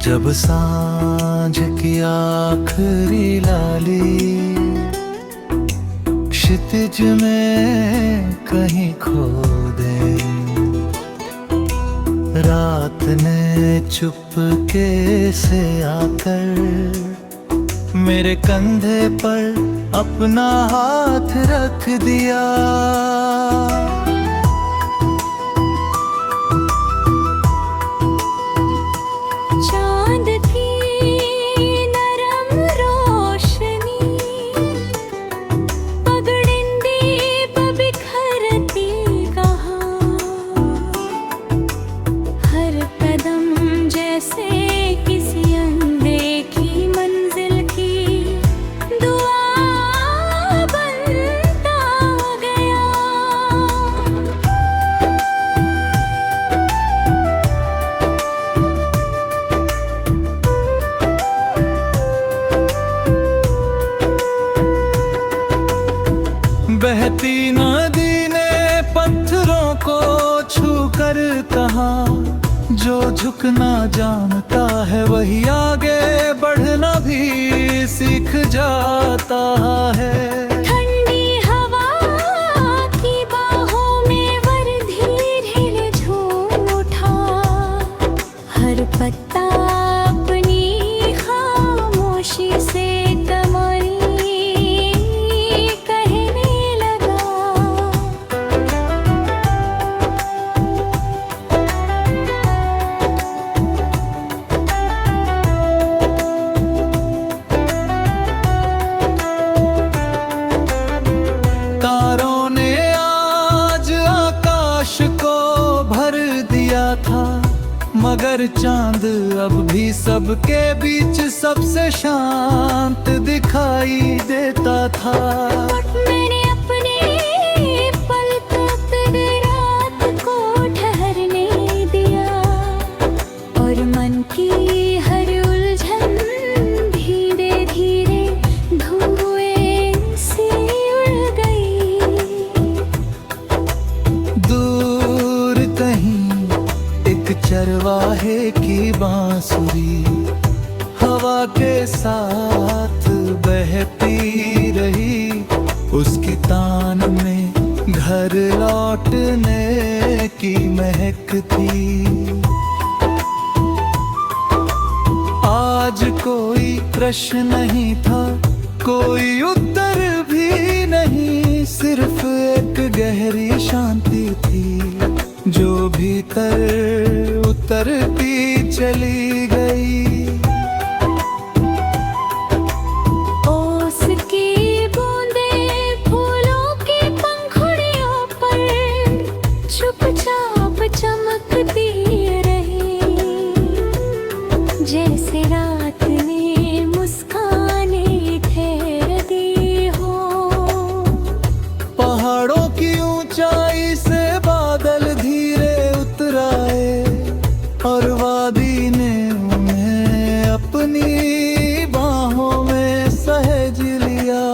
जब सांझ की आखिरी लाली क्षितिज में कहीं खो दे, रात ने चुपके से आकर मेरे कंधे पर अपना हाथ रख दिया। चांद की नरम रोशनी पगड़िंदी बिखरती कहाँ, हर कदम जैसे किसी अनदेखी मंजिल की दुआ बनता गया। बहती नदी ने पत्थरों को छूकर कहा, जो झुकना जानता है वही आगे बढ़ना भी सीख जाता है। ठंडी हवा की बाहों में वर्दी झूम उठा, हर पत्ता अपनी खामोशी से था, मगर चांद अब भी सबके बीच सबसे शांत दिखाई देता था। मैंने अपने पल तक रात को ठहरने दिया और मन की हर उलझन धीरे धीरे धुएं से उड़ गई। दूर कहीं चरवाहे की बांसुरी हवा के साथ बहती रही, उसकी तान में घर लौटने की महक थी। आज कोई प्रश्न नहीं था, कोई उत्तर भी नहीं, सिर्फ एक गहरी शांति थी जो भीतर उतरती चली गई। ओस की बूंदें फूलों की पंखुड़ियों पर चुपचाप चमकती रही, जैसे रात ने मुस्काने ठहर दी हो। पहाड़ों की ऊंचाई से बादल धीरे उतर आए और वादी ने उन्हें अपनी बाहों में सहेज लिया।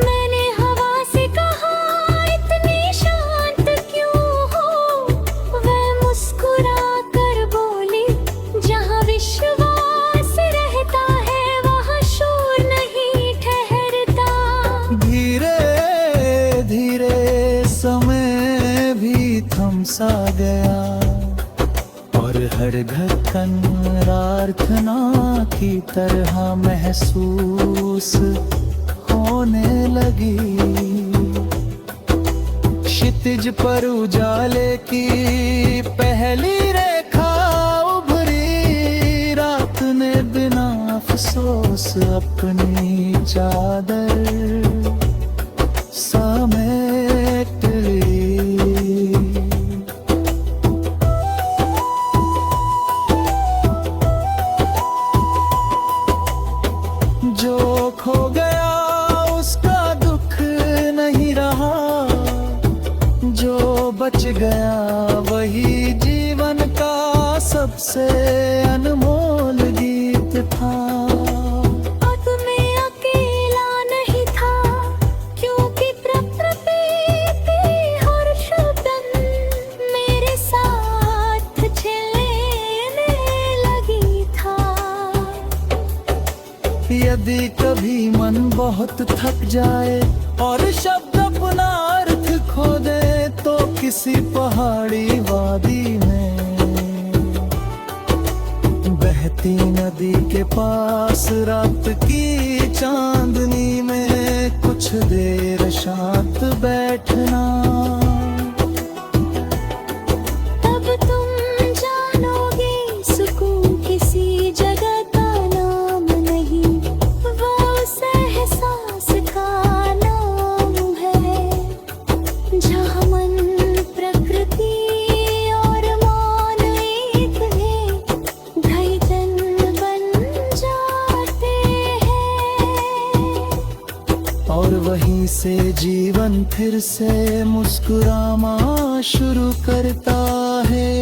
मैंने हवा से कहा, इतनी शांत क्यों हो? वह मुस्कुरा कर बोली, जहाँ विश्वास रहता है वहाँ शोर नहीं ठहरता। धीरे धीरे समय भी थम सा गया और हर धड़कन प्रार्थना की तरह महसूस होने लगी। क्षितिज पर उजाले की पहली रेखा उभरी, रात ने बिना अफसोस अपनी चादर समेट ली। जो खो गया उसका दुख नहीं रहा, जो बच गया वही जीवन का सबसे अनमोल गीत था। यदि कभी मन बहुत थक जाए और शब्द अपना अर्थ खो दे, तो किसी पहाड़ी वादी में बहती नदी के पास रात की चांदनी में कुछ देर शांत बैठना। तब तुम जानोगे सुकून किसी जगह का नाम नहीं, वो उस एहसास का नाम है जहाँ मन प्रकृति और मौन एक है, धड़कन बन जाते हैं। और वहीं से जीवन फिर से मुस्कुराना शुरू करता है।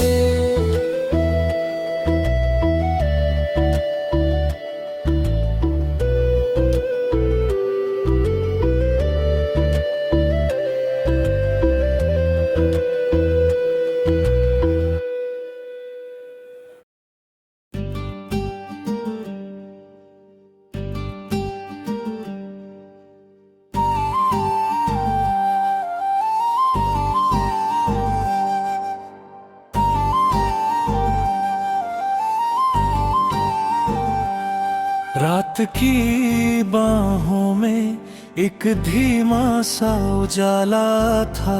रात की बाहों में एक धीमा सा उजाला था,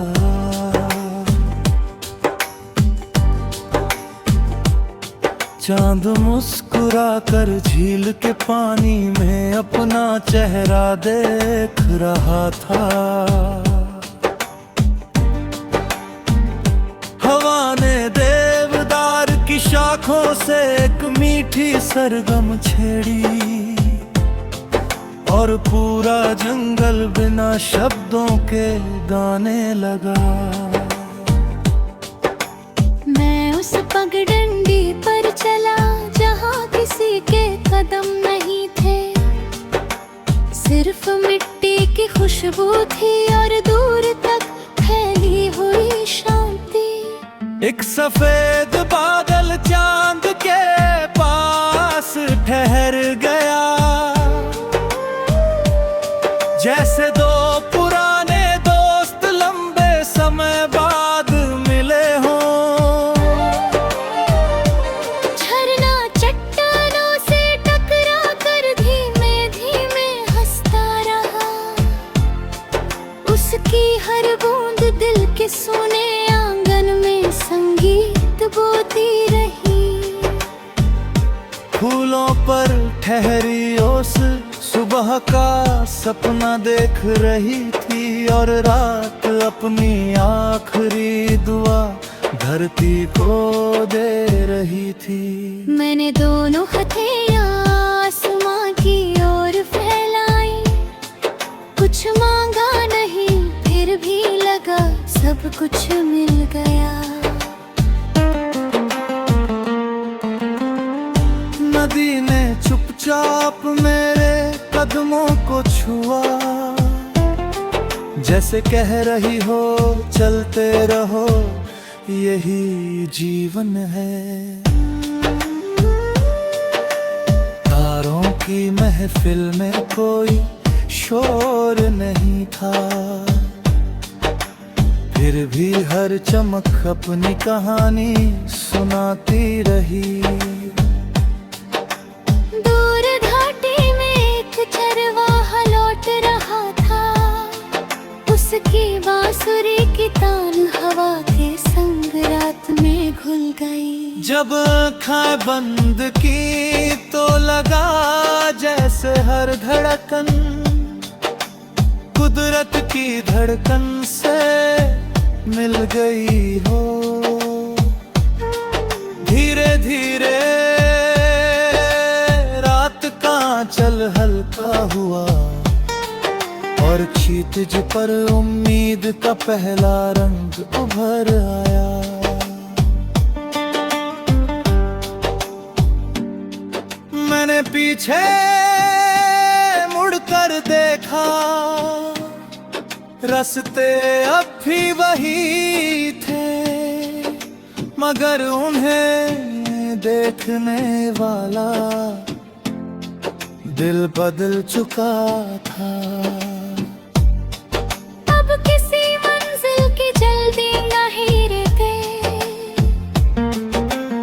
चांद मुस्कुरा कर झील के पानी में अपना चेहरा देख रहा था। हवा ने देवदार की शाखों से एक मीठी सरगम छेड़ी, और पूरा जंगल बिना शब्दों के गाने लगा। मैं उस पगडंडी पर चला जहाँ किसी के कदम नहीं थे, सिर्फ मिट्टी की खुशबू थी और दूर तक फैली हुई शांति। एक सफेद बादल चांद के पास ठहर गया, जैसे दो पुराने दोस्त लंबे समय बाद मिले हों। झरना चट्टानों से टकरा कर धीमे धीमे हंसता रहा, उसकी हर बूंद दिल के सोने आंगन में संगीत बोती रही। फूलों पर ठहरी ओस सुबह का सपना देख रही थी, और रात अपनी आखिरी दुआ धरती को दे रही थी। मैंने दोनों हथेलियां आसमां की ओर फैलाई, कुछ मांगा नहीं फिर भी लगा सब कुछ मिल गया। नदी ने चुपचाप मेरे कदमों को छुआ, जैसे कह रही हो चलते रहो यही जीवन है। तारों की महफिल में कोई शोर नहीं था, फिर भी हर चमक अपनी कहानी सुनाती रही। उसकी बांसुरी की तान हवा के संग रात में घुल गई। जब आँखें बंद की तो लगा जैसे हर धड़कन कुदरत की धड़कन से मिल गई हो। धीरे धीरे रात का आंचल हल्का हुआ, और क्षितिज पर उम्मीद का पहला रंग उभर आया। मैंने पीछे मुड़कर देखा, रास्ते अब भी वही थे, मगर उन्हें देखने वाला दिल बदल चुका था। अब किसी मंजिल की जल्दी नहीं रहते,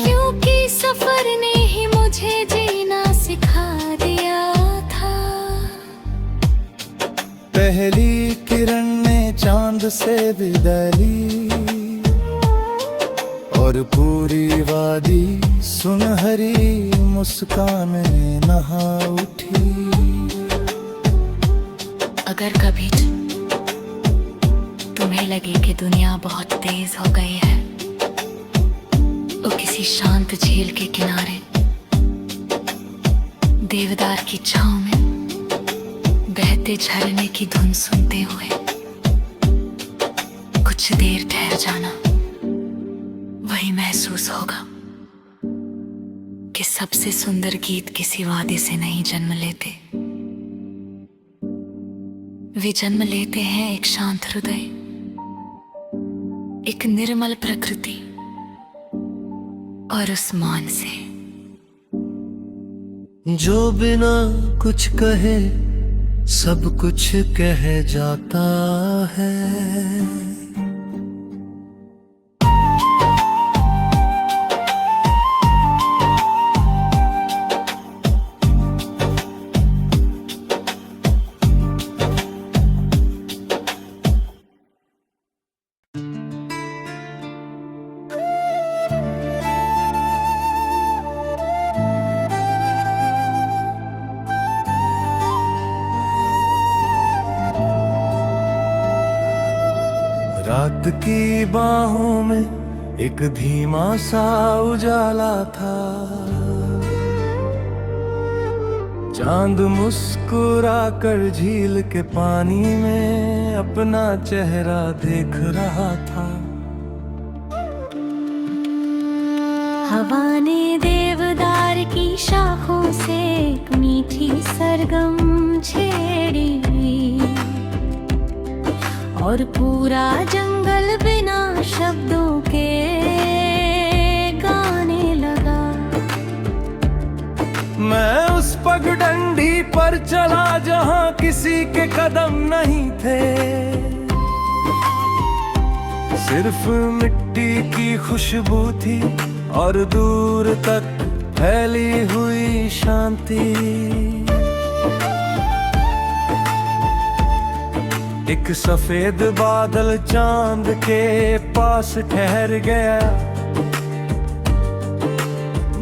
क्योंकि सफर ने ही मुझे जीना सिखा दिया था। पहली किरण ने चांद से विदाई ली और पूरी वादी सुनहरी मुस्कान में नहा उठी। अगर कभी तुम्हें लगे कि दुनिया बहुत तेज हो गई है, तो किसी शांत झील के किनारे देवदार की छांव में बहते झरने की धुन सुनते हुए कुछ देर ठहर जाना। वही महसूस होगा कि सबसे सुंदर गीत किसी वादे से नहीं जन्म लेते, वे जन्म लेते हैं एक शांत हृदय, एक निर्मल प्रकृति और उस मौन से जो बिना कुछ कहे सब कुछ कह जाता है। रात की बाहों में एक धीमा सा उजाला था। चांद मुस्कुरा कर झील के पानी में अपना चेहरा देख रहा था। हवा ने देवदार की शाखों से एक मीठी सरगम छेड़ी और पूरा जंगल बिना शब्दों के गाने लगा। मैं उस पगडंडी पर चला जहां किसी के कदम नहीं थे, सिर्फ मिट्टी की खुशबू थी और दूर तक फैली हुई शांति। एक सफेद बादल चांद के पास ठहर गया,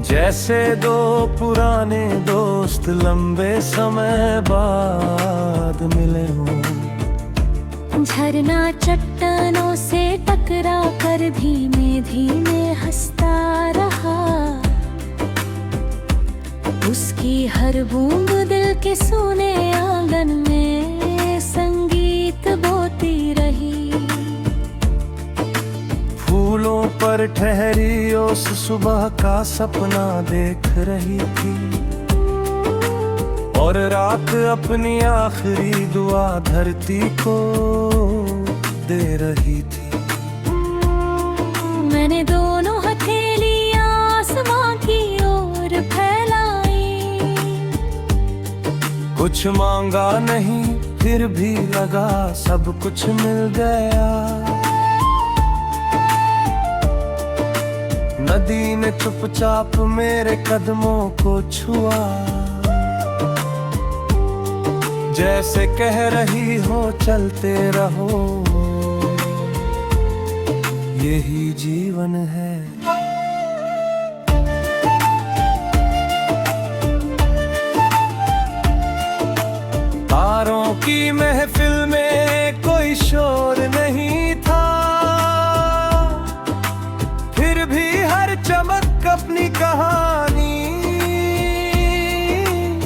जैसे दो पुराने दोस्त लंबे समय बाद मिले हों। झरना चट्टानों से टकरा कर धीमे धीमे हंसता रहा, उसकी हर बूंद दिल के सोने आंगन में संगीत बोती रही। फूलों पर ठहरी उस सुबह का सपना देख रही थी और रात अपनी आखिरी दुआ धरती को दे रही थी। मैंने दोनों हथेलियां आसमां की ओर फैलाई, कुछ मांगा नहीं फिर भी लगा सब कुछ मिल गया। नदी ने चुपचाप मेरे कदमों को छुआ, जैसे कह रही हो चलते रहो, यही जीवन है। तारों की महफिल में कोई शोर नहीं था, फिर भी हर चमक अपनी कहानी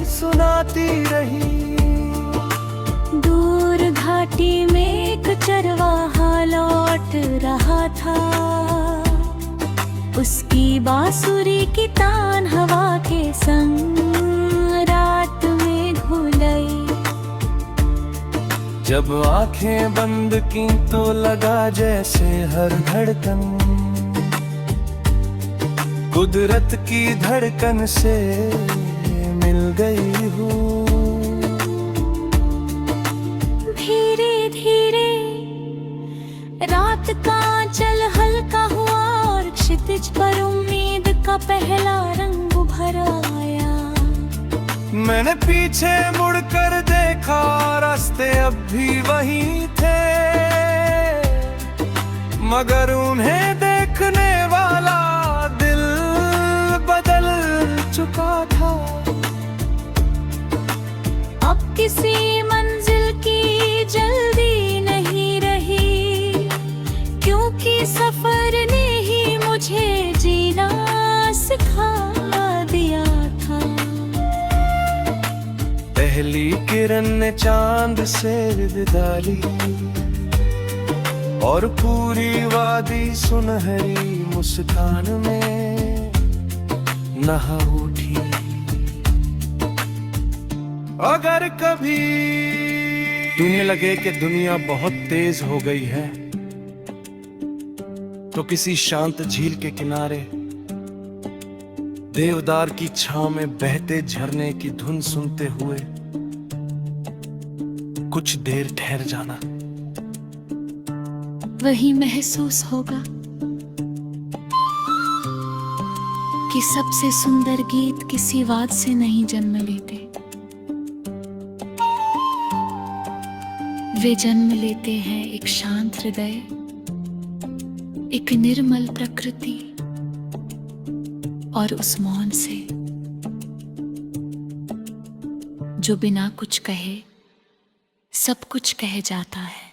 सुनाती रही। दूर घाटी में एक चरवाहा लौट रहा था, उसकी बांसुरी की तान हवा के संग रात में घुलई। जब आंखें बंद की तो लगा जैसे हर धड़कन कुदरत की धड़कन से मिल गई हूँ। रात का चल हल्का हुआ और क्षितिज पर उम्मीद का पहला रंग उभर आया। मैंने पीछे मुड़कर देखा, रास्ते अब भी वही थे, मगर उन्हें देखने वाला दिल बदल चुका था। अब किसी मंजिल की जल्दी नहीं रही, क्योंकि सफर ने ही मुझे जीना सिखा दिया था। पहली किरण ने चांद से विदा ली और पूरी वादी सुनहरी मुस्कान में नहा उठी। अगर कभी तुम्हें लगे कि दुनिया बहुत तेज हो गई है, तो किसी शांत झील के किनारे देवदार की छांव में बहते झरने की धुन सुनते हुए कुछ देर ठहर जाना। वही महसूस होगा कि सबसे सुंदर गीत किसी वाद से नहीं जन्म लेते, वे जन्म लेते हैं एक शांत हृदय, एक निर्मल प्रकृति और उस मौन से जो बिना कुछ कहे सब कुछ कह जाता है।